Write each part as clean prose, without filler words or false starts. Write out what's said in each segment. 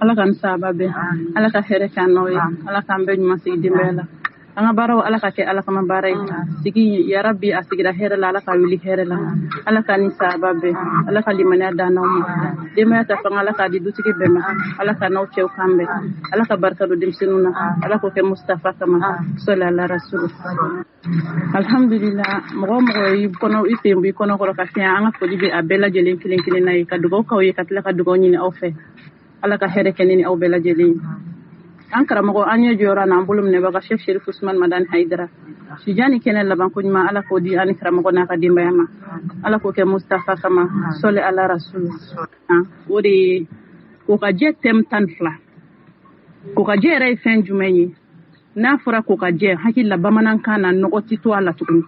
ala kan sababe ala ka here kan noye ala kan be nyuma sigi dimbela anga baraw ala ka ke ala kama baray sigi ya rabbi asigira here la ala ka wili here la ala ka ni sababe ala ka limana da naw dema ta fanga ala ka di dutiki bema ala ka naw cew kambe ala ka barka do dimsinuna ala ko ke mustafa kama sallallahu rasul alhamdulillah mo yi kono itembi kono ko ka fiya anga ko dibe abela jelen kilen nay ka dugo ka wi ka tla ka dugo ni aw fe ala ka here kenini aw bela jelen ankara mo anya jora na mbulum ne baga chef Sherif Ousmane Madane Haidara si jani kenen la banko ma ala ko di ankara mo na ka dimba yama ala ko ke mustafa kama sole ala rasul wodi ko ka jetem tan fla ko ka jere fen jumeni na fura ko ka je hakilla bamanan kana no tito ala tukun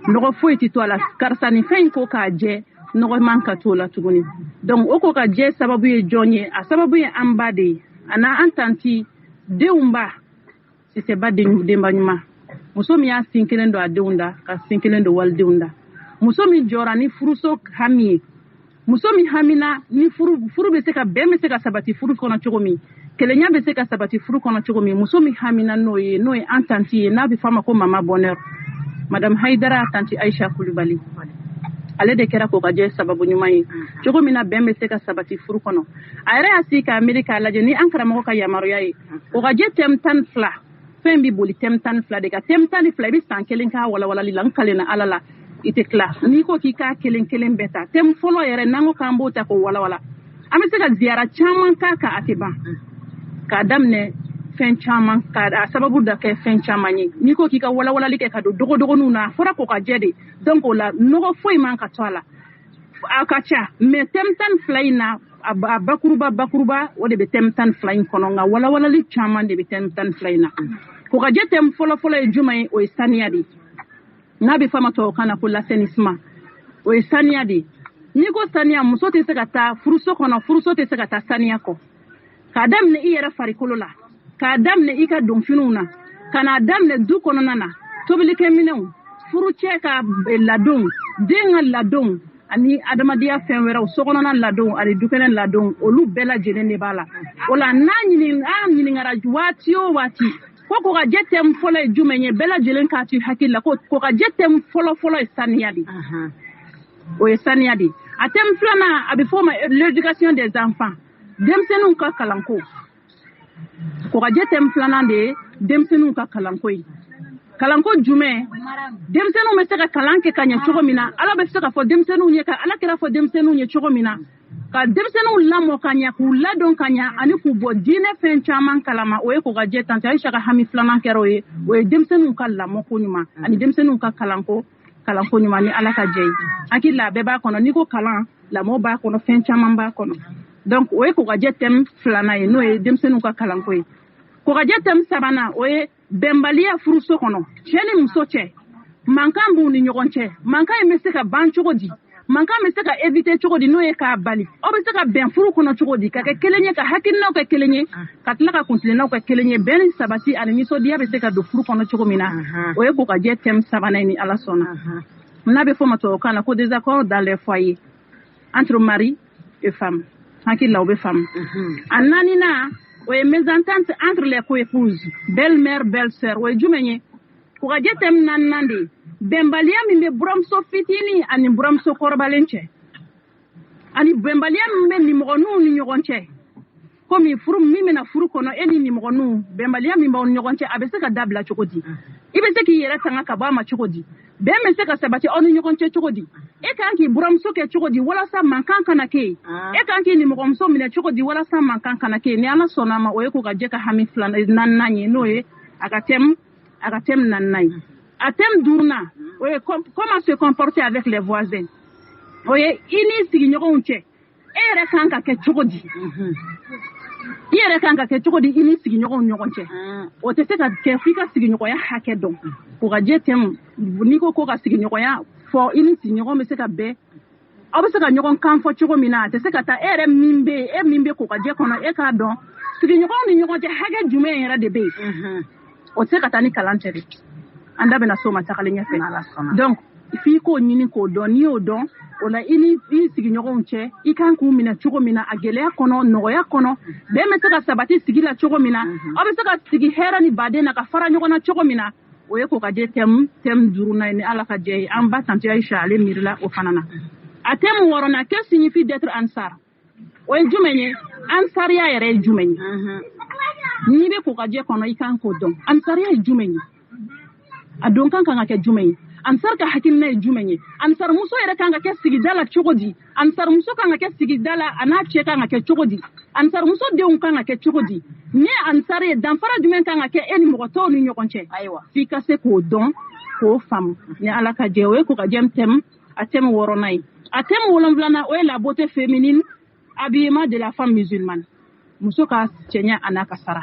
no foi tito ala karsani fen ko ka je no manka to la tukuni donc o ko ka je sababu ye jonye a sababu ye ambade ana antanti deumba si se ba demba nyuma musomi ya sinkelen do adeunda ka sinkelen do waldeunda musomi jorani furuso hami musomi hamina ni furu be se ka be me se ka sabati furu kono chogomi kelenya be se ka sabati furu kono chogomi musomi hamina noye antanti na bi fama ko mama bonheur madame Haidara tanti Aisha Kulibali ale de kera ko gaje sababu nyumai jogo mina bembe se ka sabati furu kono ayre asika America laje ni ankara mo ka yamaru yayi ko gaje temtan fla fembi boli temtan fla de ka temtan fla bi sankelen ka wala lilan kalena alala ite kla ni ko ki ka kelen beta tem folo yere nango kambo ta ko wala ame se ka ziara chaman ka atiba ka damne fen chaman ka sababu da ke fen chamani ni ko ki ka wala like ka dogo nuna fora ko ka jede donc la no foi man ka toala akacha me temtan flyna bakuruba wode be temtan flying kono nga wala li chaman de be temtan flyna ko ka jetem folo e jumai o istaniadi nabi fama to kana ko l'assainissement o istaniadi ni ko sania musote se ka ta furuso kono furuso te se ka ta sania ko kadam ne iyera farikolola kadam ne ika don finuna kana dam ne du kono nana tobili keminu furu cheka ladon denga ladon ani adamadiya fenwera sokono nan ladon ari dukenen ladon olu bela jenene bala ola nanyini ngara wati ko ga jetem folo jumenye bela jelen ka ti hakilla ko ga jetem folo saniyadi o saniyadi atem flana abi forma l'éducation des enfants demsenun ka kalanko ko ga jetem flana de demsenun ka kalanko jume demsenu me se ka kalanke kanya chogomina ala be se ka fo demsenu nye ka ala kira fo demsenu nye chogomina ka demsenu lamo kanya ku ladon kanya ani ku bo dine fen chaman kalama o e ko ga jetan ta Aisha ka hami flana kero e o demsenu ka lamo ko nyuma ani demsenu ka kalanko nyuma ni ala ka jey akilla be ba kono ni ko kalan lamo ba kono fen chaman ba kono donc o e ko ga jetem flana e no e demsenu ka kalanko e ko ga jetem sabana o e bembalia furuso kono cheni musoche mankambu ni nyogonche manka me se ka ban chogodi manka me se ka éviter chogodi no e ka bali o be se ka ben furu kono chogodi ka kelenye ka hakinna ka kelenye ka tla ka continue ka kelenye ben sabati ani miso dia be se ka do furu kono chogomina o e ko ka jetem sabana ni ala sona nabe fo mato kana ko désaccord dans les foyers entre mari et femme hakilla o be femme ananina ouais mésentente entre les coépouses belle-mère belle-sœur ouais jumenye ko ga jetem nande bembalia mi bromso fitini ani bromso korbalenche ani bembalia mi ni mogonu ni nyogonche komi furu mi na furu kono eni ni mogonu bembalia mi mo nyogonche abese ka dabla chokodi ibese ki yera tanga ka ba ma chokodi be me se ka sabati onu nyogonche chokodi e kan ki bromso ke chokodi wala sa mankan kana ke e kan ki ni mogomso mi na chokodi wala sa mankan kana ke ni ala sona ma o e ko ga je ka hami flan nan nanye no e akatem nanay atem durna o e comment se comporter avec les voisins o e ini sigi nyogonche e re kan ka ke chokodi yere kanga ke chokodi ini sigi nyogonche o te se ka ke fika sigi nyogoya hake don ko ga jetem ni ko ka sigi nyogoya fo ini sigi nyogon me se ka be o be se ka nyogon kan fo chogomina te se ka ta ere mimbe ko ga je kono e ka don sigi nyogon ni nyogonche hage jume yera de be o te se ka ta ni kalantere anda be na so ma takale nyafe donc fi ko nyini ko don ni o don o la i sigiɲɔgɔnw cɛ i kan k'u minɛ cogo min na a gɛlɛya kɔnɔ nɔgɔya kɔnɔ bɛn bɛ se ka sabati sigi la cogo min na aw bɛ se ka sigi hɛrɛ ni baden na ka fara ɲɔgɔn na cogo min na o ye kokajɛ thème 5 ye ni ala ka jɛ ye an ba tante Aïcha ale miirila o fana na a thème 6 que signifie d'être ansar o ye jumɛn ye ansariya yɛrɛ ye jumɛn ye n'i bɛ kokajɛ kɔnɔ i kan k'o dɔn ansariya ye jumɛn ye a don kan ka kɛ jumɛn ye ansar ka hakilina ye jumɛn ye ansar muso yɛrɛ kan ka kɛ sigida la cogo di ansar muso kan ka kɛ sigida la a n'a cɛ kan ka kɛ cogo di ansar muso denw kan ka kɛ cogo di ni ansar ye danfara jumɛn kan ka kɛ e ni mɔgɔ tɔw ni ɲɔgɔn cɛ ayiwa f'i ka se k'o dɔn k'o faamu ni ala ka jɛ o ye kokajɛ thème a thème 6 ye a thème 7 o ye la beauté féminine habillement de la femme musulmane muso ka cɛɲa a n'a ka sara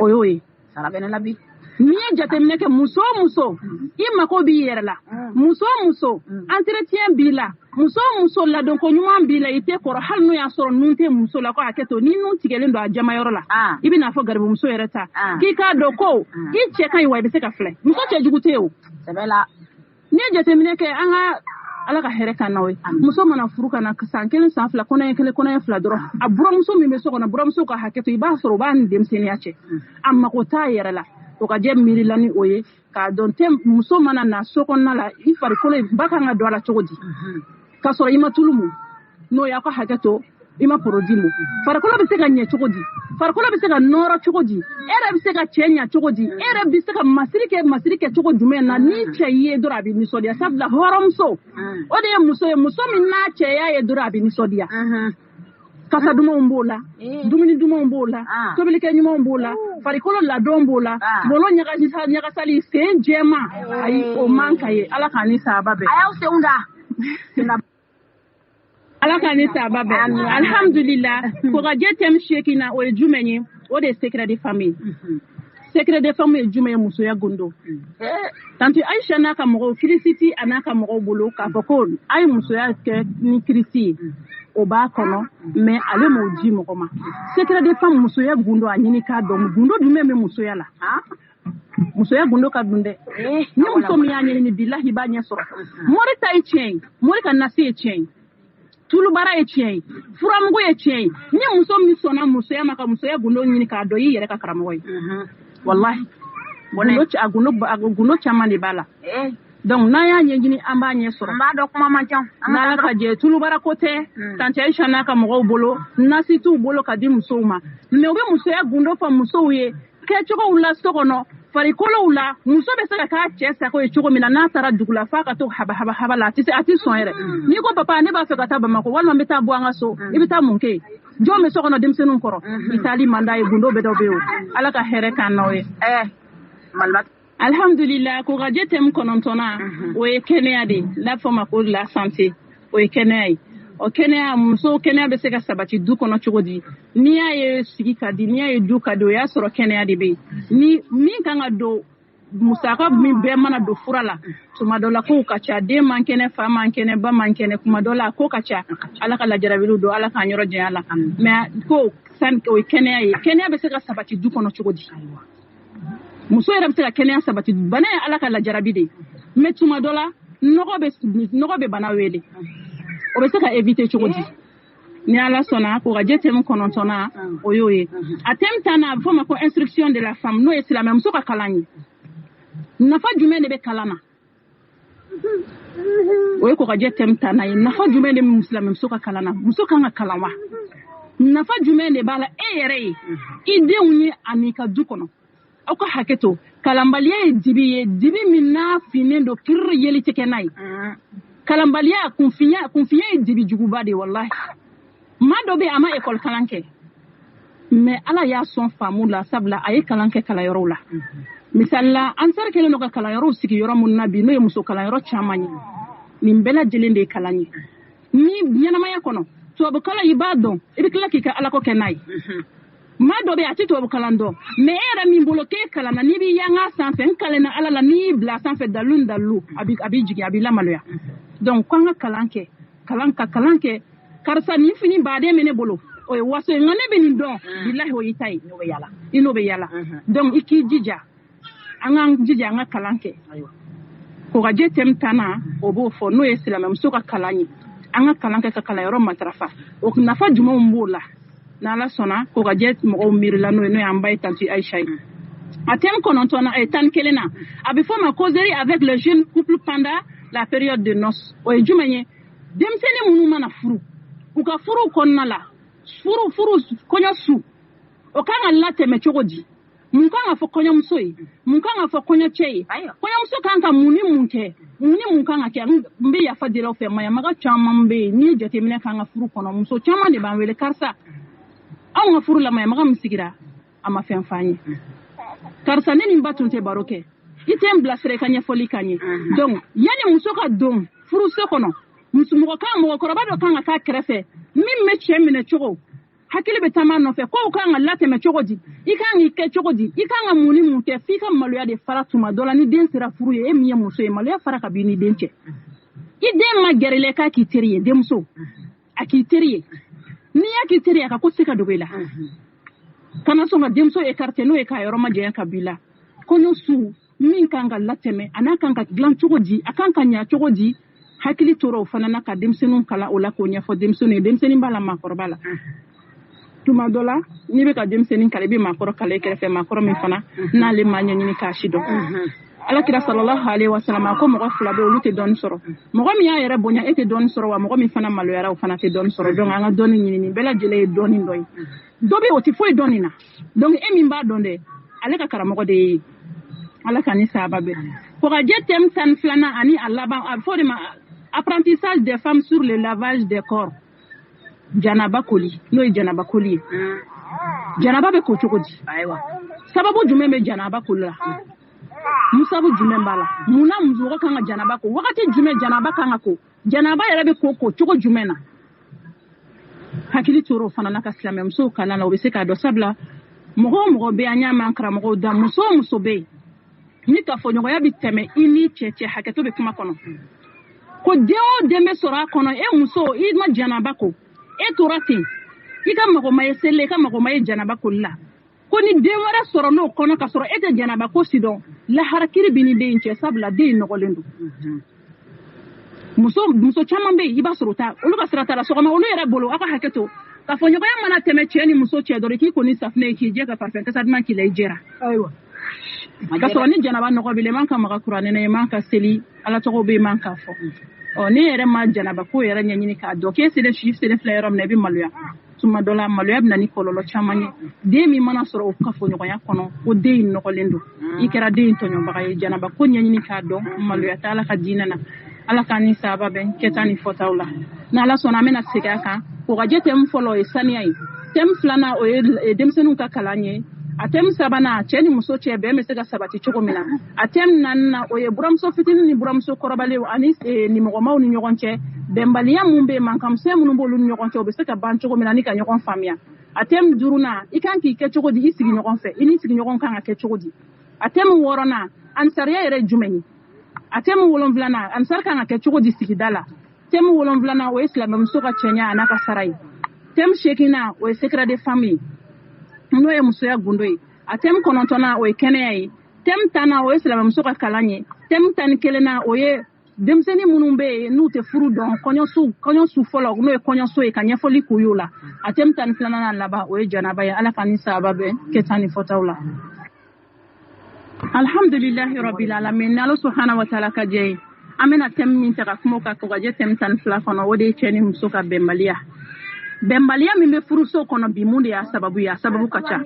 o y'o ye sara bɛ ne la bi n'i ye jateminɛ kɛ muso o muso i mako b'i yɛrɛ la muso o muso entretien b'i la muso o muso ladonko ɲuman b'i la i tɛ kɔrɔ hali n'o y'a sɔrɔ nun tɛ muso la ko hakɛ to ni nun tigɛlen don a jamayɔrɔ la i bɛ n'a fɔ garibumuso yɛrɛ ta k'i k'a dɔn ko i cɛ ka ɲi wa i bɛ se ka filɛ muso cɛ jugu tɛ yen o sɛbɛ la n'i ye jateminɛ kɛ an ka ala ka hɛrɛ ka n'aw ye muso mana furu ka na san 1 san 2 kɔnɔɲɛ 1 kɔnɔɲɛ 2 dɔrɔn a buramuso min bɛ so kɔnɔ buramuso ka hakɛ to i b'a sɔrɔ o b'a ni denmisɛnniya cɛ a mako t'a yɛrɛ la o ka jɛ miirila ni o ye k'a dɔn tɛ muso mana na so kɔnɔna la i farikolo ba kan ka don a la cogo di k'a sɔrɔ i ma tulu mun n'o y'aw ka hakɛ to i ma produit mun farikolo bɛ se ka ɲɛ cogo di farikolo bɛ se ka nɔrɔ cogo di e yɛrɛ bɛ se ka cɛ ɲɛ cogo di e yɛrɛ bɛ se ka masiri kɛ cogo jumɛn na ni cɛ ye dɔrɔn a bɛ nisɔndiya sabula hɔrɔnmuso o de ye muso ye muso min n'a cɛya ye dɔrɔn a bɛ nisɔndiya kasa dumanw b'o la dumuni dumanw b'o la tobilikɛ ɲumanw b'o la farikolo ladon b'o la bolo ɲagasali sen jɛman ayi o man ka ye ala k'a ni sababa bɛn a y'aw senw da ala k'a ni sababa bɛn alhamdulillah kokajɛ thème 8 o ye jumɛn ye o de ye secret de famille secret de famille ye jumɛn ye musoya gundo tante Aïcha n'a ka mɔgɔw kirisiti a n'a ka mɔgɔw bolo k'a fɔ ko a ye musoya kɛ ni kirisi ye o b'a kɔnɔ mais ale m'o di mɔgɔ ma secret de femme musoya gundo a ɲini k'a dɔn gundo jumɛn bɛ musoya la musoya gundo ka dun dɛ ni muso min y'a ɲɛɲini bilahi i b'a ɲɛ sɔrɔ mori ta ye tiɲɛ ye mori ka nasi ye tiɲɛ ye tulubara ye tiɲɛ ye furamugu ye tiɲɛ ye ni muso min sɔnna musoya ma ka musoya gundo ɲini k'a dɔn i yɛrɛ ka karamɔgɔ ye wallahi gundo caman de b'a la donc n'a y'a ɲɛɲini an b'a ɲɛ sɔrɔ n b'a dɔn kuma man ca n'ala ka jɛ tulubara ko tɛ tante Aïcha n'a ka mɔgɔw bolo nasi t'u bolo ka di musow ma mais u bɛ musoya gundo fɔ musow ye kɛcogow la so kɔnɔ farikolow la muso bɛ se ka k'a cɛ sago ye cogo min na n'a taara dugu la f'a ka to haba la a tɛ sɔn yɛrɛ n'i ko papa ne b'a fɛ ka taa Bamakɔ walima n bɛ taa bɔ an ka so i bɛ taa mun kɛ jɔn bɛ so kɔnɔ denmisɛnninw kɔrɔ i taali man d'a ye gundo bɛ dɔ bɛ yen o ala ka hɛrɛ k'an n'aw ye alhamdulillah kokajɛ thème 9 o ye kɛnɛya de n'a fɔ ma ko la santé o ye kɛnɛya ye o kɛnɛya muso kɛnɛya bɛ se ka sabati du kɔnɔ cogo di n'i y'a ye sigi ka di n'i y'a ye du ka di o y'a sɔrɔ kɛnɛya de bɛ yen ni min kan ka don musaka min bɛɛ mana don fura la tuma dɔ la kow ka ca den man kɛnɛ fa man kɛnɛ ba man kɛnɛ kuma dɔ la ko ka ca ala ka lajarabilu don ala k'an yɔrɔ janya la mais ko o ye kɛnɛya ye kɛnɛya bɛ se ka sabati du kɔnɔ cogo di muso yɛrɛ bɛ se ka kɛnɛya sabati bana ye ala ka lajarabi de mais tuma dɔ la nɔgɔ bɛ bana wele o bɛ se ka éviter cogo di ni ala sɔnna kokajɛ thème 9 o y'o ye a thème 10 a bɛ fɔ ma ko instruction de la femme n'o ye silamɛ muso ka kalan ye nafa jumɛn de bɛ kalan na o ye kokajɛ thème 10 ye nafa jumɛn de bɛ silamɛ muso ka kalan na muso kan ka kalan wa nafa jumɛn de b'a la e yɛrɛ ye i denw ye ani ka du kɔnɔ aw ka hakɛ to kalanbaliya ye dibi min n'a finnen don kiriri yeli tɛ kɛ n'a ye kalanbaliya kunfinya ye dibi juguba de wallahi maa dɔ bɛ a ma école kalan kɛ mais ala y'a sɔn faamu la sabula a ye kalan kɛ kalanyɔrɔw la misali la ansar kɛlen don ka kalanyɔrɔw sigi yɔrɔ minnu na bi n'o ye muso kalanyɔrɔ caman ye nin bɛɛ lajɛlen de ye kalan ye ni ɲɛnamaya kɔnɔ tubabukalan i b'a dɔn i bɛ tila k'i ka alako kɛ n'a ye maa dɔ bɛ a tɛ tubabukalan dɔn mais e yɛrɛ min bolo k'e kalanna n'i b'i yanga sanfɛ n kalenna ala la n'i y'i bila sanfɛ dalu a b'i jigin a b'i lamaloya donc k'an ka kalan kɛ karisa nin fini baden bɛ ne bolo o ye waso ye nka ne bɛ nin dɔn bilahi o y'i ta ye i n'o bɛ yala donc i k'i jija an k'an jija an ka kalan kɛ ko ga je tem tana o bo fo no islam muso ka kalani anga kalanka ka kala yoro matrafa o nafa juma mbola na la sona ko ga je mo mirla no ambay tanti Aisha atem konontona etan kelena abi fo ma causerie avec le jeune couple pendant la période de noces o jumanye demsene munu mana furu u ka furu konna la furu konya su o kan Allah teme chogodi mun kan afo konya musoyi mun kan afo konya chei konya muso kan ka muni mun kan ake mbe ya fadira o fe maya maga chama mbe ni jete mine kan afuru kono muso chama de ban wele karsa aw afuru la maya maga msigira ama fen fanye karsa ne ni batunte baroke item blasre kanya foli kanye donc yani muso ka don furu se kono muso mo kan mo ko rabado kan aka krefe min me chemine chogo hakili betama no fe ko kan Allah teme chogodi ikan ike chogodi ikan muni munte fika maluya de faratuma dola ni den sira furu ye emiye muso e maluya faraka bini denche ide ma gerele ka kitiriye demso akitiriye ni akitiriye ka ko sika dogela kana so ma demso e carte no e ka yoro ma je kabila kono su min kan Allah teme anaka kan glan chogodi akan kan nya chogodi hakili toro fana na ka demsenun kala ola ko nya fo demseni bala makorbala tuma dola ni be ka demsenin kala be makoro kala kerefe makoro min fana na le manya ni ka shido ala kira sallallahu alaihi wasallam ko mo fula be olute don soro mo mi ya yere bonya ete don soro wa mo mi fana malo yara o fana te don soro don anga doni ni bela jele doni ndoy dobe o ti foi donina donc e min ba donde ala ka kara mo de ala ka ni sababe ko ga jetem tan flana ani Allah ba fo de ma apprentissage des femmes sur le lavage des corps janaba koli no janaba koli janaba be ko chogodi aiwa sababu jume be janaba kola musabu jume bala muna mzugo kanga janaba ko wakati jume janaba kanga ko janaba yere be ko chogo jume na hakili toro fana naka islam mso kana na obeseka do sabla mogo be anya mankra mogo da muso be ni ka fonyo ya biteme ini cheche haketo be kuma kono ko deo deme sora kono e muso i ma janaba ko e torati ika mago maye sele ka mago maye janaba ko la ko ni demara soro no kono ka soro ete janaba ko sidon la harakiri bini de inche sabla de no golendo muso chama be iba soro ta olu ka sira ta la soro ma olu yere bolo aka haketo ka fonyo ko mana teme cheni muso che dore ki ko ni safne ki je ka parfait ka sadma ki le jera aywa ka soro ni janaba no ko bile man ka maga qur'ane ne man ka seli ala to ko be man ka fo o ni yere ma janaba ko yere nyanyini ka do ke sele chief sele flayerom ne bi maluya tuma dola maluya na ni kololo chamanye de mi mana soro o ka fo nyogo ya kono o de no ko lendo ikera de to nyoba ka janaba ko nyanyini ka do maluya ta ala ka dinana ala ka ni sababe ketani fotawla na ala sona mena sigaka ko ga jetem folo e saniai tem flana o e demsenu ka kalanye atem sabana cheni muso chebe me sega sabati chogomina atem nanna o ye buramso fitini ni buramso korobale ani ni mogomaw ni nyogonche bembaliya mumbe mankam se munumbo lu nyogonche o be sega ban chogomina ni ka nyogon famia atem duruna ikanki ke chogodi isigi nyogon fe ini sigi nyogon kan ke chogodi atem worona ansariya yere jumeni atem wolon vlana ansar kan ke chogodi sigi dala tem wolon vlana o islam muso ka chenya anaka sarai tem shekina o secret de famille no ye muso ya gundo yi atem konontona o kene yi tem tana o islam muso ka kalanye tem tan kelena o ye demseni munumbe nu te furu don konyo su folo no e konyo so e kanya foli kuyula atem tan flana na laba o ye janaba ya ala kanisa babe ketani fotawla alhamdulillah rabbil alamin Allah subhanahu wa ta'ala ka je amena tem min ta kuma ka ko je tem tan fla kono o de cheni muso ka bembalia mi me furu so kono bi munde ya sababu kacha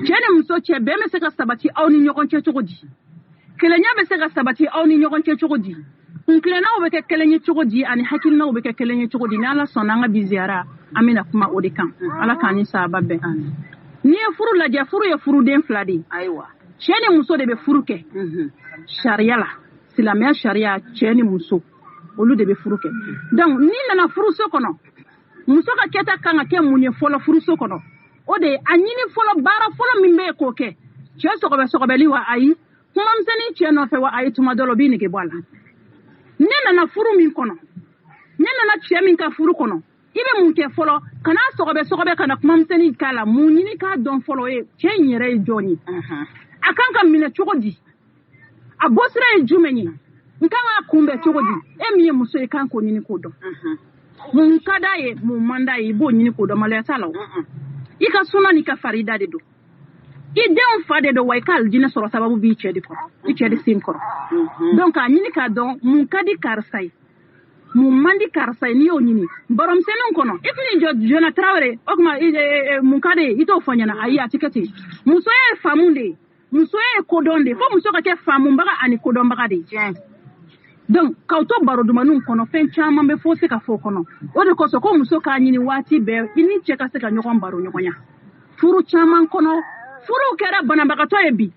chene muso che be me seka sabati aw ni nyokon che chogodi kelenya be seka sabati aw ni nyokon che chogodi unklena o be ke kelenye chogodi ani hakilna o be ke kelenye chogodi na ala sonanga biziara amina kuma odikan ala kani sababe ni e furu la je furu ye furu den fladi aiwa chene muso de be furu ke sharia la silamia sharia chene muso olu de be furu ke donc ni nana furu so kono muso ka keta kanga ke munye folo furuso kono o de anyini folo bara folo mimbe ko ke che sokobe liwa ayi kuma mseni che no fe wa ayi tuma dolo bini ke bwala nena na furu min kono nena na che min ka furu kono ibe mun ke folo kana sokobe kana kuma mseni kala munyini ka don folo e che nyere joni akanka mine chogodi a bosira e jumeni nkanga kumbe chogodi emiye muso e kan ko nyini kodo mun kada ye mun manda ye bo nyini kodo mala talaw ika suna ni ka farida de do idem fade do waikal dina soro sababu bi chedi ko i chedi sim ko donc a nyini ka don mun kadi karsai mun mandi karsai ni o nyini borom senon kono ifni jona trawre okma mun kade ito fonyana ayi atiketi muso e famunde muso e kodonde fo muso ka ke famu mbaga ani kodon mbaga de donc kauto baro dumanu kono fen chama be fo se ka fo kono o de ko so ko muso ka nyini wati be ini cheka se ka nyokon baro nyokonya furu chama kono furu kera bana mbaga to ebi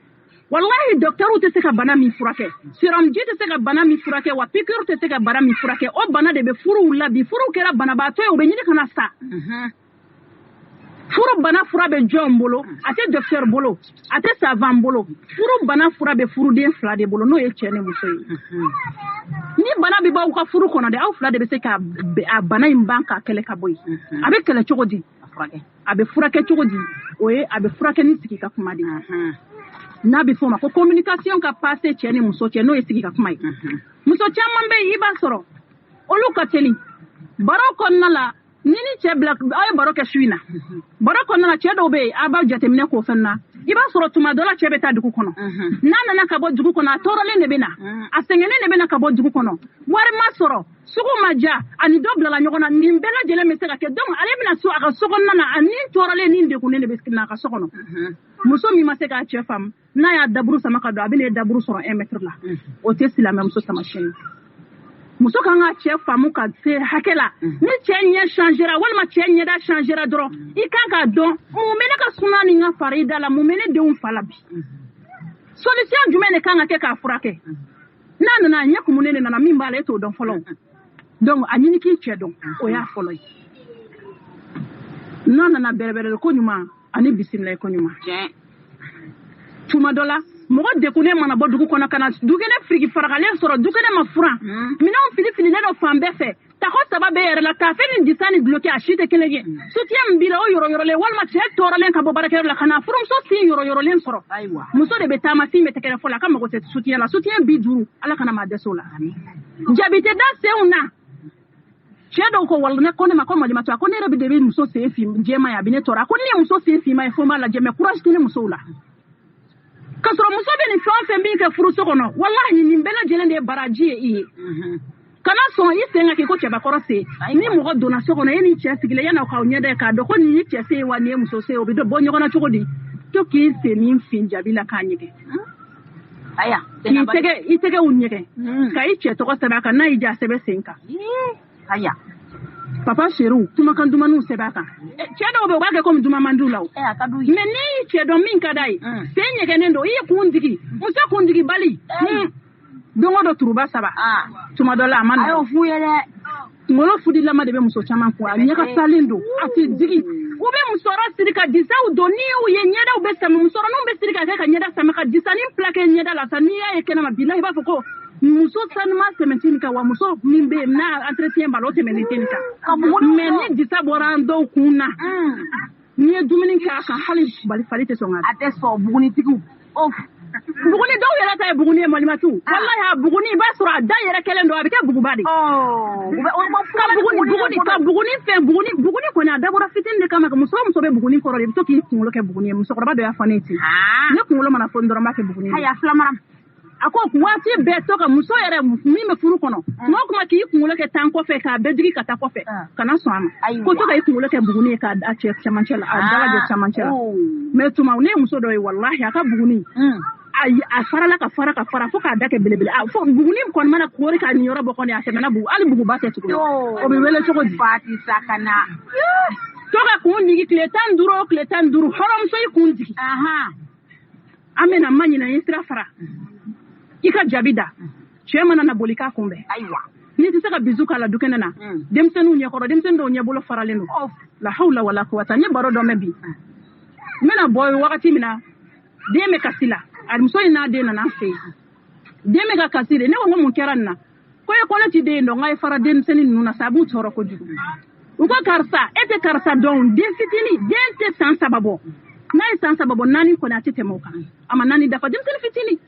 wallahi docteur te se ka bana mi furake serum ji te se ka bana mi furake wa piqûre te se ka bana mi furake o bana de be furu labi furu kera bana ba to e o be nyini kana sa furu bana fura be jom bolo ate docteur bolo ate savant bolo furu bana fura be furu den fla de bolo no e chene muso ni bana bi ba ka furu kono de aw fla de be se ka bana imbanka kele ka boy abe kele chogodi abe fura ke chogodi oye abe fura ke ni siki ka kuma de na bi foma ko communication ka passer chene muso chene no e siki ka kuma muso chama be iba soro olu ka teli baro konna la nini che black ay baro ke suina baro kono na che do be aba jatemine ko fenna iba soro tuma dola che beta duku kono nana na ka bo duku kono torole ne bena asengene ne bena ka bo duku kono war ma soro sugu maja ani dobla la nyogona nimbela jele mesega ke donc ale bina so aka sogonna na ani torole ni de kunene be skina ka sogono muso mi maseka che fam na ya daburu sama ka do abine daburu soro 1 mètre la o te sila même so sama chaîne muso kanga che famu ka se hakela ni chenye changera walma chenye da changera dro ikanga don mumene ka sunani nga farida la mumene de un falabi solution jumene kanga ke ka furake nanu na nya kumunene na mimba le to don follow donc anyini ki che don o ya follow nana na berebere ko nyuma ani bisimla ko nyuma tuma dola mogo dekune mana bo dugu kono kana dugene frigi faragale soro dugene mafura mina on fili le do fambe fe ta ko sababe yere la ta fe ni disani bloqué a chite kelege soutien mbira o yoro le walma che toralen ka bo barake la kana furum so si yoro len soro aywa muso de betama si metekere fola kama ko soutien la soutien biduru ala kana ma desola jabite da seuna chedo ko walna ko ne makoma de matwa ko ne rabi de muso se fi jema ya bine tora ko ne muso se fi mai fo mala jeme courage tine muso la kasoro muso be ni fon bi ke furu sokono wallahi ni mbela jelende baraji e kana son yi senga ke ko cheba korose ni mo go dona sokono eni che sigile yana ka onyeda ka do ko ni che se wa ni muso se obi do bonyo kona chogodi to ki se ni finja bila kanyike aya itege unyeke ka iche to ko sebaka na ija sebe senka aya papa cheru tuma kan duma nu sebaka chedo be wage ko duma mandula o meni chedo min kadai senye kenendo iye kundigi musa kundigi bali dongo do turuba saba tuma dola amana ayo fuyele ngolo fudi lama de be muso chama ko anyaka salindo ati digi ube musoro sirika disa u doni u yenyeda ube sama musoro no be sirika ka nyeda sama ka disa ni plake nyeda la tania yekena mabilahi ba foko muso sanma sementinika wa muso nimbe na entretien balote menitinika meni disa borando kuna ni dumini ka hali bali falite songa ate so buguni tiku buguni do yela tay buguni malimatu wallahi ha buguni basura da yera kelendo abike bugubadi buguni ko na dabora fitinde kama muso be buguni ko ro to ki kungulo ke buguni muso ko ba do ya faneti ne kungulo mana fondoro make buguni haya flamaram ako wati beto ka muso yere mime furu kono no kuma ki kungulo ke tan ko fe ka bedigi ka ta ko fe kana so ama ko to ka kungulo ke buguni ka a che chamanchela a dala je chamanchela me tuma ne muso do wallahi aka buguni ay afara ka fara fo ka dake belebele fo buguni kon mana ko ri ka ni yoro bokoni a semena bu ali bugu ba te tuko o be wele choko fati sakana to ka kunni ki kletan duro horom so yi kunni amena manyi na yestra fara ika jabida chema na bolika kumbe aiwa ni tisaka bizuka la dukena na demsenu nyekoro demsendo nyebolo faralendo la hawla wala quwwata ni baro do mebi mena boy wakati mina deme kasila almuso ina de na fe deme ga kasile ne wongo munkeranna ko e kono ti de ndo ngai fara demseni nuna sabu toro ko jugu uko karsa ete karsa don desitini dente sans sababo nani sans sababo nani ko na tete moka ama nani dafa demseni fitini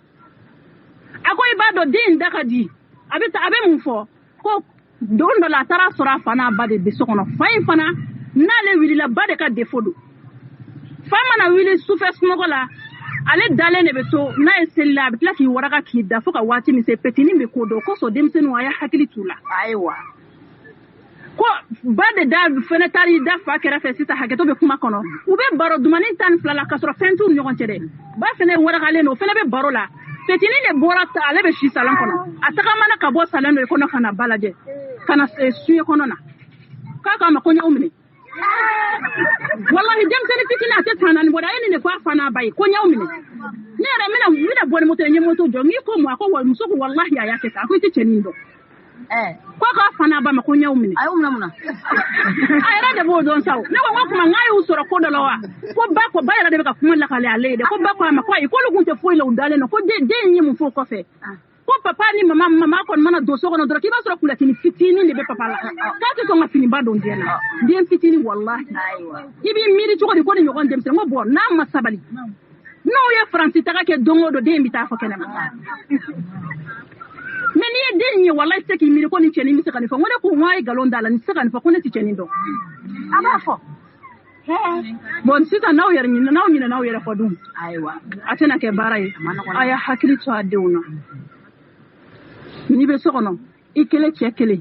ako ibado din dakadi abe mun fo ko don do la tara sura fana bade be sokono fay fana nale wili la bade ka defodo fama na wili sufe smogo la ale dale ne beto na esella bitla ki waraka ki da foka wati mi se petini be kodo ko so demsenu aya hakili tula aiwa ko bade da fenetari da fa kera fe sita haketo be kuma kono ube baro dumani tan flala kasro fentu nyogon cede ba fene waraka le no fene be baro la petini ne borata ale be shi salon kono ataka mana ka bo salon no kono kana balaje kana suye kono na kaka makonya umni wallahi demseni fitina te tanani boda eni ne kwa fana bai konya umni ne ra mina boni moto enye moto jo ngi ko mo akwa muso ko wallahi ayake ta ko ti chenindo kwa ka fana ba makonya umni ay muna ay ra de bo don saw ne ko kuma ngai usoro ko do lawa ko ba ra de ka kuma la kale ale de ko ba ko ma ko lu gunte foi la undale no ko de nyi mu fo ko fe ko papa ni mama kon mana doso kono dora kiba sura kula tini fitini ne be papa la ka to nga fini ba don diena bien fitini wallahi aiwa ibi miri to ko ni nyogon dem se ngo bo na masabali no ye franci taka ke dongo do dembi ta fo kenema mais ni denni wallahi se ki miri ko ni cheni mi se kan fo ngone ko ngwai galon dala ni se kan fo ko ne ti cheni do aba fo bon sita naw yer ni naw yer fo dum aiwa atena ke baray aya hakili to adewna ni be sokono ikele chekele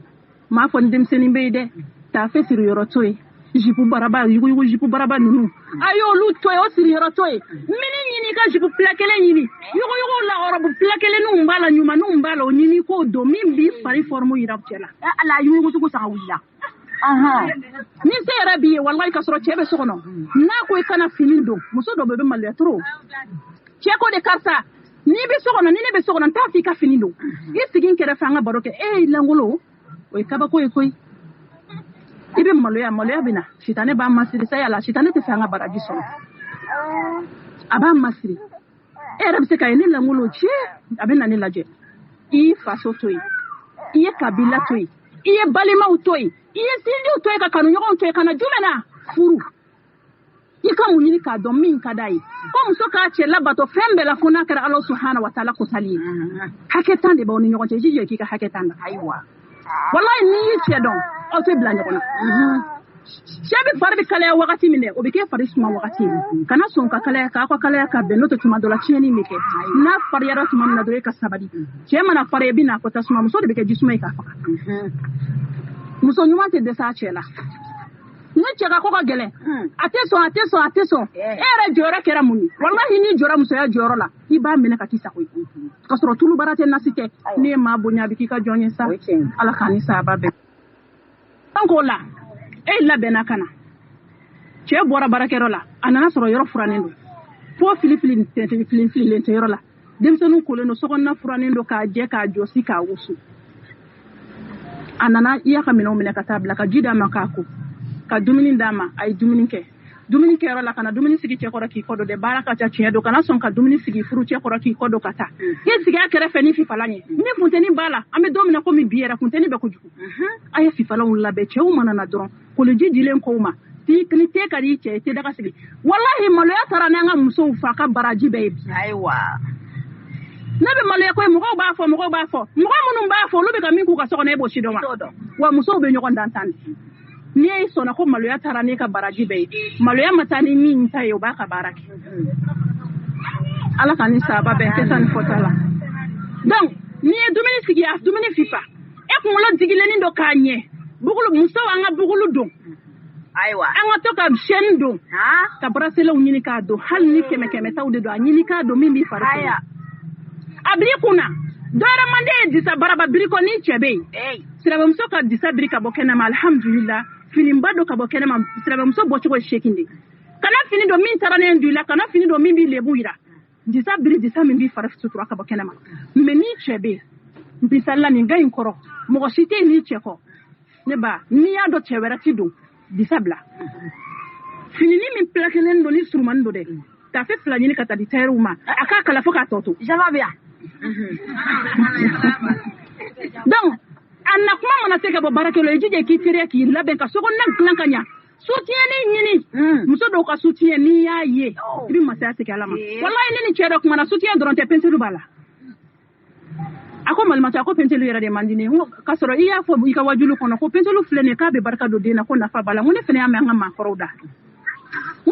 ma fo ndem seni beide ta fe siri yoro toy jipu baraba yugo jipu baraba nunu ayo lu toy o siri yoro toy mini nyini ka jipu plakele nyini yugo la orobu plakele nu mbala nyuma nu mbala nyini ko do mimbi fari formu yirabchela ala yugo to ko sa willa ni se rabi wallahi kasro chebe sokono na ko kana finindo muso do bebe maletro cheko de karsa ni be sokono ta fi ka finindo isigin kere fanga baroke langolo o kaba koy ibe maloya bina shitane ba masiri sai ala shitane te fanga baraji so aba masiri rabi se kay ni langolo che abena ni laje I faso toy I kabila toy I balima utoy I sindi utoy ka kanu nyogon toy kana jumena furu ika munyini ka do min kadai ko muso ka che labato fembe la funa kara Allah subhanahu wa ta'ala ko sali haketan de ba woni nyogon che jije ki ka haketan aiwa wallahi ni che don o te bla nyogona shabi farbi kala wakati mine o bike fari suma wakati kana son ka kala ka be no to tuma dola cheni mike na fari yara tuma na dore ka sabadi che mana fari bina ko tasuma muso de bike jisuma ka faka muso nyuma te de sa chela ni cheka ko gele ateso era jora kera muni wallahi ni jora muso ya joro la iba mena ka kisa ko kasoro tulu barate nasike ni ma bonya biki ka jonye sa ala kanisa babe tanko la la bena kana che bora barakero la anana soro yoro furanendo fo filifilin te yoro la demsenu ko le no sokonna furanendo ka je ka josi ka wusu anana iya ka mino mena ka tabla ka jida makako ka dumuni dama ay dumuni ke yoro la kana dumuni sigi che kora ki kodo de baraka cha che do kana son ka dumuni sigi furu che kora ki kodo kata ye sigi akere feni fi falanye ni funteni bala ame domina ko mi biera funteni be ko juku aya fi falon la be che o manana dron ko le jidilen ko ma ti kni te kari che te daga sigi wallahi malo ya tarana nga muso fa ka baraji be aiwa nabe malo ya ko mo ba fo mo munun ba fo lu be ka min ku ka so na ebo shido ma wa muso be nyoko ndantan ni ay sona ko malo ya tarane ka baraji be malo ya matani min tayo ba ka baraki ala kanisa ba be kesan fotala donc ni dumini sigi af dumini fifa e ko lo digileni do kanye bugulu muso anga bugulu do aiwa anga to ka shen do ka brasela unyini ka do hal ni keme tawde do anyini ka do mimbi faraya abri kuna dora mande disa baraba biriko ni chebe sirabe muso ka disa birika bokena ma alhamdulillah filimba do ka bokena ma sirabe muso bocho ko shekinde kana fini do min tarane ndula kana fini do mimbi lebuira disa mimbi faraf sutura ka bokena ma meni chebe bisalla ni gain koro mo shite ni cheko ne ba ni ya do chewera ti do disabla fini ni min plakenen do ni surman do de ta fe plani ni kata di teruma aka kala foka toto java bien donc anna kuma mana se ka bo barakelo ejije ki tere ki laben ka soko nan klankanya soutien ni nyini muso do ka soutien ni ya ye ibi masaya se kala ma wallahi ni chedo kuma na soutien doron te pensiru bala ako malimatu ako pentelu yɛrɛ de mandine ka sɔrɔ i y'a fɔ i ka wajulu kɔnɔ ko pentelu filɛ nin k'a bɛ barika don den na ko nafa b'a la ne fɛnɛ y'a mɛn an ka maakɔrɔw da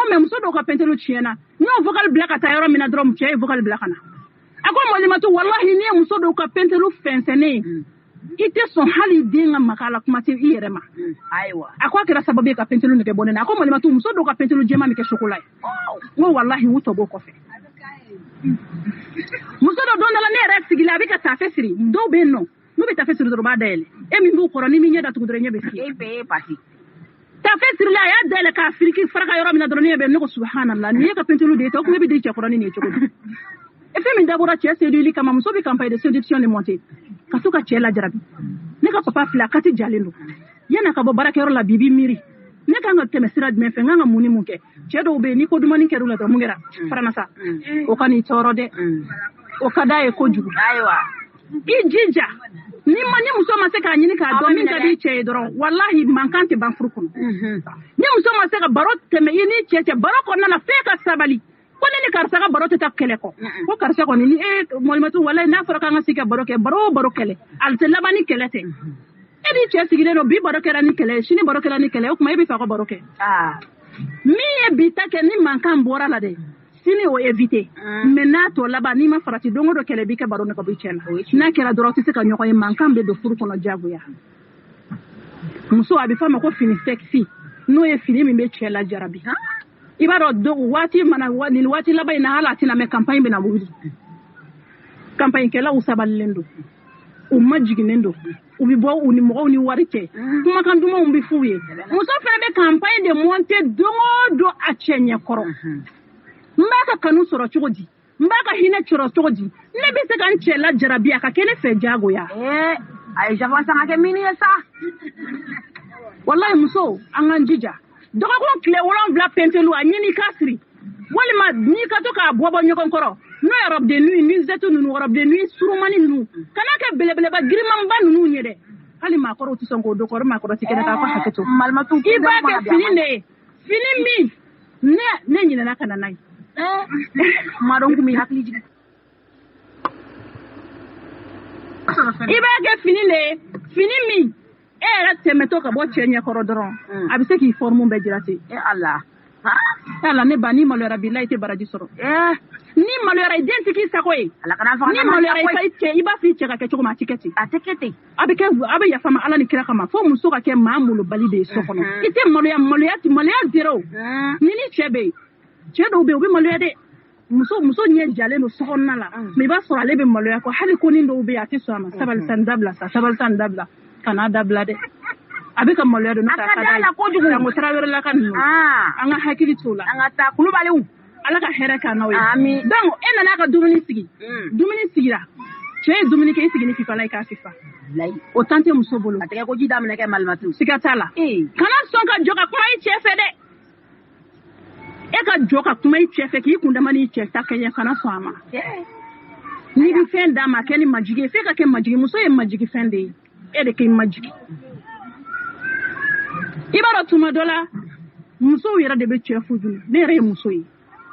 mais muso dɔw ka pentelu tiɲɛna n'o vocal bila ka taa yɔrɔ min na dɔrɔn cɛ ye vocal bila ka na ako malimatu wallahi ni ye muso dɔw ka pentelu fɛnsɛnnen i tɛ sɔn hali den ka maka la kuma tɛ i yɛrɛ ma a ko a kɛra sababu ye ka pentelu nɛgɛ bɔ ne na a ko malimatu muso dɔw ka pentelu jɛma bɛ kɛ chocolat ye wallahi u tɔ b'o kɔfɛ muso dɔ don dɔ la ne yɛrɛ sigila a bɛ ka tafe siri dɔw bɛ yen nɔ n'u bɛ tafe siri dɔrɔn b'a dayɛlɛ e min b'u kɔrɔ ni min ɲɛ datugu dɔrɔn ɲɛ bɛ fili tafe sirila a y'a dayɛlɛ k'a firiki faraka yɔrɔ min na dɔrɔn ne bɛ ne ko subhanallah nin ye ka pentelu de ye o tun bɛ di cɛ kɔrɔ ni nin ye cogo di e fɛn min dabɔra cɛ séduire kama muso bɛ campagne de séduction de monter ka to ka cɛ lajarabi ne ka papa filɛ a kati jalen don yana ka bɔ baarakɛyɔrɔ la bibi miiri ne kan ka tɛmɛ sira jumɛn fɛ n kan ka mun ni mun kɛ cɛ dɔw bɛ yen ni ko dumuni kɛr'u la dɔrɔn mun kɛra faranasa o ka n'i tɔɔrɔ dɛ o ka d'a ye kojugu i jija ni muso ma se k'a ɲini k'a dɔn min ka di cɛ ye dɔrɔn wallahi mankan tɛ ban furu kɔnɔ ni muso ma se ka baro tɛmɛ i ni cɛ baro kɔnɔna na f'e ka sabali ko ne ni karisa ka baro tɛ taa kɛlɛ kɔ ko karisa kɔni ni malimatu wallahi n'a fɔra k'an ka sigi ka baro kɛ baro o baro kɛlɛ ale tɛ laban ni kɛlɛ tɛ e ni cɛ sigilen don bi baro kɛra ni kɛlɛ sini baro kɛra ni kɛlɛ o tuma e bɛ fɛ ka baro kɛ min ye bi ta kɛ ni mankan bɔra la dɛ sini o éviter mais n'a tɔ laban n'i ma farati don o don kɛlɛ b'i kɛ baro ne ka bɔ cɛ la n'a kɛra dɔrɔn tɛ se ka ɲɔgɔn ye mankan bɛ don furu kɔnɔ diyagoya muso a bɛ fɔ a ma ko fini sexy n'o ye fini min bɛ cɛ la jarabi i b'a dɔn waati mana nin waati laban in na hali a tɛna mɛn campagne bɛna wuli campagne kɛlaw sabalilen don u ma jiginnen don u bɛ bɔ u ni mɔgɔw ni wari cɛ kumakan dumanw bɛ f'u ye muso fana bɛ campagne de monter don o don a cɛ ɲɛ kɔrɔ n b'a ka kanu sɔrɔ cogo di n b'a ka hinɛ sɔrɔ cogo di ne bɛ se ka n cɛ lajarabi a ka kɛ ne fɛ diyagoya a ye jafa san ka kɛ mini ye sa wallahi muso an k'an jija dɔgɔkun tile 7 pentelu a ɲini k'a siri walima n'i ka to k'a bɔ ɲɔgɔn kɔrɔ n'o ye robe de nuit ni zetu ninnu robe de nuit surumani ninnu kana kɛ belebeleba girimanba ninnu ye dɛ hali maakɔrɔw tɛ sɔn k'o don kɔrɔ maakɔrɔ tɛ kɛnɛ k'a fɔ hakɛ to i b'a kɛ fini de ye fini min ne ɲinɛna ka na n'a ye maa dɔn kun b'i hakili jigin i b'a kɛ fini de ye fini min e yɛrɛ tɛmɛtɔ ka bɔ cɛ ɲɛkɔrɔ dɔrɔn a bɛ se k'i forme bɛɛ jira ten ala ne ba ni maloyara billahi i tɛ baraji sɔrɔ ni maloyara i den tɛ k'i sago ye ni maloyara i b'a fɔ i cɛ ka kɛ cogo min a tɛ kɛ ten a bɛ yafa ma ala ni kira kama fo muso ka kɛ maa molobali de ye so kɔnɔ i tɛ maloya zéro ni cɛ bɛ yen cɛ dɔw bɛ yen u bɛ maloya dɛ muso ɲɛ jalen don so kɔnɔna la mais i b'a sɔrɔ ale bɛ maloya kɔ hali ko nin dɔw bɛ yen a tɛ sɔn a ma sabali sa n dabila kana dabila dɛ a bɛ ka maloya don n'o tɛ a ka d'a ye Sango Tarawele la ka ninnu an ka hakili t'o la an ka taa Kulubaliw ala ka hɛrɛ k'an n'aw ye donc e nana ka dumuni sigi dumuni sigira cɛ ye dumuni kɛ i sigi ni fifa la i k'a fifa o temps tɛ muso bolo a tɛgɛ ko ji daminɛ kɛ malimatu siga t'a la kana sɔn ka jɔ ka kuma i cɛ fɛ dɛ e ka jɔ ka kuma i cɛ fɛ k'i kun dama n'i cɛ ta kɛɲɛ kana sɔn a ma n'i bɛ fɛn d'a ma kɛ ni majigi ye f'e ka kɛ majigi muso ye majigi fɛn de ye e de k'i majigi i b'a dɔn tuma dɔ la musow yɛrɛ de bɛ cɛ fujunu ne yɛrɛ ye muso ye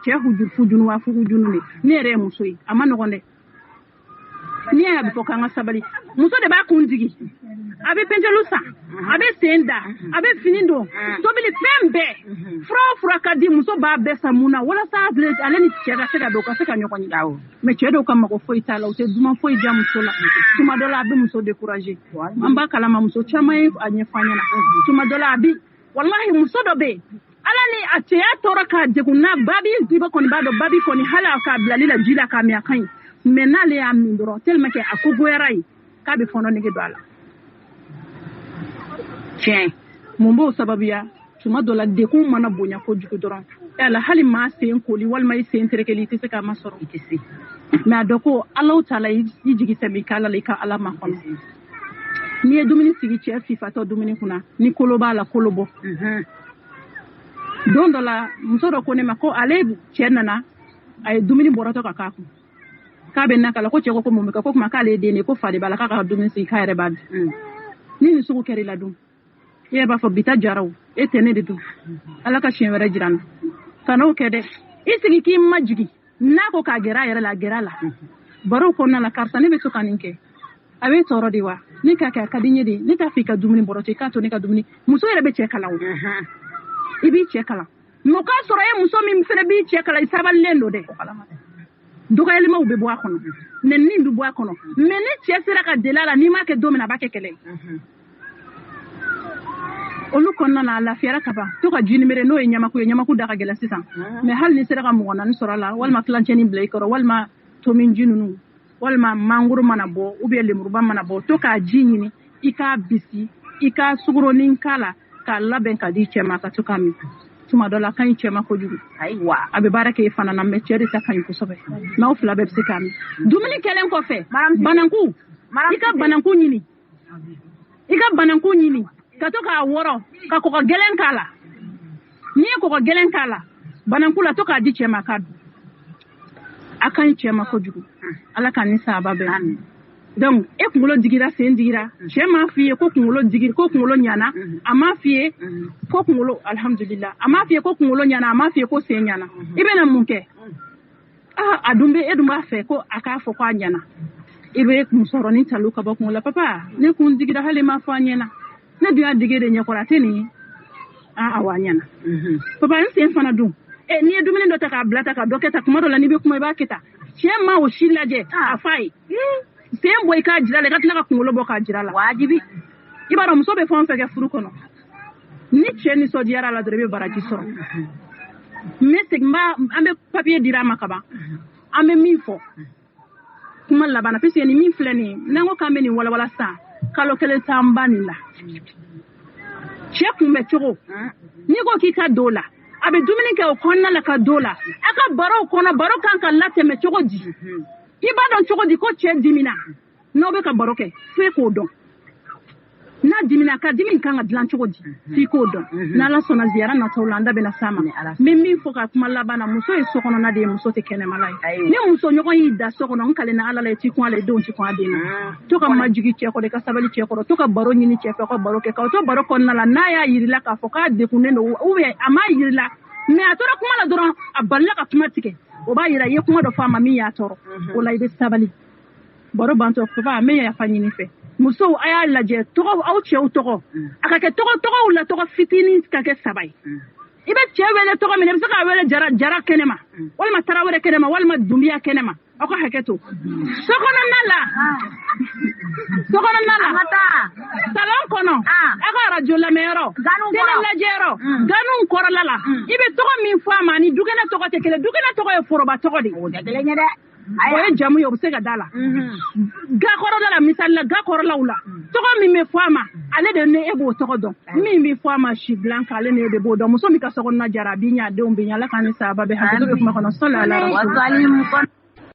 cɛ fujunu wa fujunu de ne yɛrɛ ye muso ye a ma nɔgɔn dɛ n'i y'a bɛ fɔ k'an ka sabali muso de b'a kun digi a bɛ pentelu san a bɛ sen da a bɛ fini don tobili fɛn bɛɛ fura o fura ka di muso b'a bɛɛ san mun na walasa ale ni cɛ ka se ka don ka se ka ɲɔgɔn ye mais cɛ dɔw ka mago foyi t'a la u tɛ duman foyi diya muso la tuma dɔ la a bɛ muso décourager an b'a kalama muso caman ye a ɲɛfɔ an ɲɛna tuma dɔ la a bi wallahi muso dɔ bɛ yen ala ni a cɛya tɔɔrɔ k'a degun na babi diba kɔni b'a dɔn babi kɔni hali a k'a bilali la ji la k'a min a ka ɲi mais n'ale y'a min dɔrɔn tellement que a ko goyara ye k'a bɛ fɔnɔ nege don a la tiɲɛ mun b'o sababuya tuma dɔ la dekun mana bonya kojugu dɔrɔn yala hali maa sen koli walima i sen terekeli i tɛ se k'a ma sɔrɔ i tɛ se mais a dɔn ko alaw ta la i jigi sɛbɛn k'ala la i ka ala ma kɔnɔ n'i ye dumuni sigi cɛ fifatɔ dumuni kunna ni kolo b'a la kolo bɔ don dɔ la muso dɔ ko ne ma ko ale cɛ nana a ye dumuni bɔrɔtɔ ka k'a kun k'a bɛ na kala ko cɛ ko mun bɛ kɛ ko kuma k'ale ye den de ko fa de b'a la k'a ka dumuni sigi k'a yɛrɛ b'a dun ni nin sugu kɛra i la dun e yɛrɛ b'a fɔ bita jaraw e tɛ ne de dun ala ka siɲɛ wɛrɛ jira n na kan'o kɛ dɛ i sigi k'i majigi n'a ko k'a gɛrɛ a yɛrɛ la a gɛrɛ a la barow kɔnɔna la karisa ne bɛ to ka nin kɛ a bɛ tɔɔrɔ de wa ne k'a kɛ a ka di n ye de ne t'a fɛ i ka dumuni bɔrɔ to i k'a to ne ka dumuni muso yɛrɛ bɛ cɛ kalan o i b'i cɛ kalan mais o k'a sɔrɔ e muso min fana b'i cɛ kalan i sabalilen don dɛ dɔgɔyalimaw bɛ bɔ a kɔnɔ nɛnini bɛ bɔ a kɔnɔ mais ni cɛ sera ka deli a la n'i m'a kɛ don min na a b'a kɛ kɛlɛ olu kɔnɔna na a lafiyara ka ban to ka jinimere n'o ye ɲamaku da ka gɛlɛn sisan mais hali ni sera ka mɔgɔ naani sɔrɔ a la walima tilancɛni bila i kɔrɔ walima tominji ninnu walima mangoro mana bɔ ou bien lemuruba mana bɔ to k'a ji ɲini i k'a bisi i k'a suguroni k'a la k'a labɛn ka di cɛ ma ka to k'a min tuma dɔ la ka ɲi cɛ ma kojugu ayiwa a bɛ baara kɛ i fana na mais cɛ de ta ka ɲi kosɛbɛ n'aw fila bɛɛ bɛ se k'a min dumuni kɛlen kɔfɛ bananku i ka bananku ɲini ka to k'a wɔrɔ ka kɔgɔ gɛlɛn k'a la n'i ye kɔgɔ gɛlɛn k'a la bananku la to k'a di cɛ ma k'a dun a ka ɲi cɛ ma kojugu ala ka ni sababa bɛɛ donc e kunkolo digira sen digira cɛ m'a f'i ye ko kunkolo digir ko kunkolo ɲana a m'a f'i ye ko kunkolo alhamdulillah a m'a f'i ye ko kunkolo ɲana a m'a f'i ye ko sen ɲana i bɛna mun kɛ a dun bɛ e dun b'a fɛ ko a k'a fɔ ko a ɲana i bɛ musɔrɔni talu ka bɔ kunkolo la papa ne kun digira hali m'a fɔ a ɲɛna ne dun y'a dege de ɲɛkɔrɔ a tɛ nin awɔ a ɲana papa n sen fana dun n'i ye dumuni dɔ ta k'a bila ta ka dɔ kɛ ta kuma dɔ la n'i bɛ kuma i b'a kɛ ta cɛ ma o si lajɛ a f'a ye sen bɔ i k'a jira la i ka tila ka kunkolo bɔ k'a jira la wajibi i b'a dɔn muso bɛ fɛn o fɛn kɛ furu kɔnɔ ni cɛ nisɔndiyara la dɔrɔn i bɛ baraji sɔrɔ mais segin an bɛ papier dira a ma ka ban an bɛ min fɔ kuma laban na parce que nin min filɛ nin ye n'an ko k'an bɛ nin walawala sisan kalo kelen t'an ba nin la cɛ kunbɛ cogo n'i ko k'i ka don o la a bɛ dumuni kɛ o kɔnɔna la ka don o la a ka barow kɔnɔ baro kan ka latɛmɛ cogo di i b'a dɔn cogo di ko cɛ dimina n'aw bɛ ka baro kɛ f'e k'o dɔn n'a dimina ka dimi kan ka dilan cogo di f'i k'o dɔn n'ala sɔnna ziyara nataw la an da bɛna s'a ma n bɛ min fɔ ka kuma laban na muso ye sokɔnɔna de ye muso tɛ kɛnɛmala ye ni muso ɲɔgɔn y'i da so kɔnɔ n kalenna ala la i t'i kun ala i denw t'i kun a den na to ka majigi cɛ kɔrɔ i ka sabali cɛ kɔrɔ to ka baro ɲini cɛ fɛ ka baro kɛ k'aw to baro kɔnɔna la n'a y'a yirila k'a fɔ k'a degunnen don ou bien a m'a yirila mais a tora kuma la dɔrɔn a balila ka kuma tigɛ o b'a yira i ye kuma dɔ fɔ a ma min y'a tɔɔrɔ o la i bɛ sabali baro bantɔ papa an bɛ yafa ɲini fɛ musow a y'a lajɛ tɔgɔ aw cɛw tɔgɔ a ka kɛ tɔgɔw la tɔgɔ fitinin ka kɛ 3 ye i bɛ cɛ wele tɔgɔ min i bɛ se k'a wele jara kɛnɛma walima tarawele kɛnɛma walima dumbiya kɛnɛma aw ka hakɛ to sokɔnɔna la salon kɔnɔ aw ka radio lamɛnyɔrɔ télé lajɛyɔrɔ ganuw kɔrɔla la i bɛ tɔgɔ min fɔ a ma ni dukɛnɛ tɔgɔ tɛ kelen dukɛnɛ tɔgɔ ye foroba tɔgɔ de o tɛ kelen ye dɛ o ye jamu ye o bɛ se ka da la ga kɔrɔla la misali la ga kɔrɔlaw la tɔgɔ min bɛ fɔ a ma ale de ne e b'o tɔgɔ dɔn min bɛ fɔ a ma si blanc ale ne de b'o dɔn muso min ka sokɔnɔna jara a b'i ɲɛ a denw bɛ ɲɛ ala k'an ni sababa bɛn hakɛto bɛ kuma kɔnɔ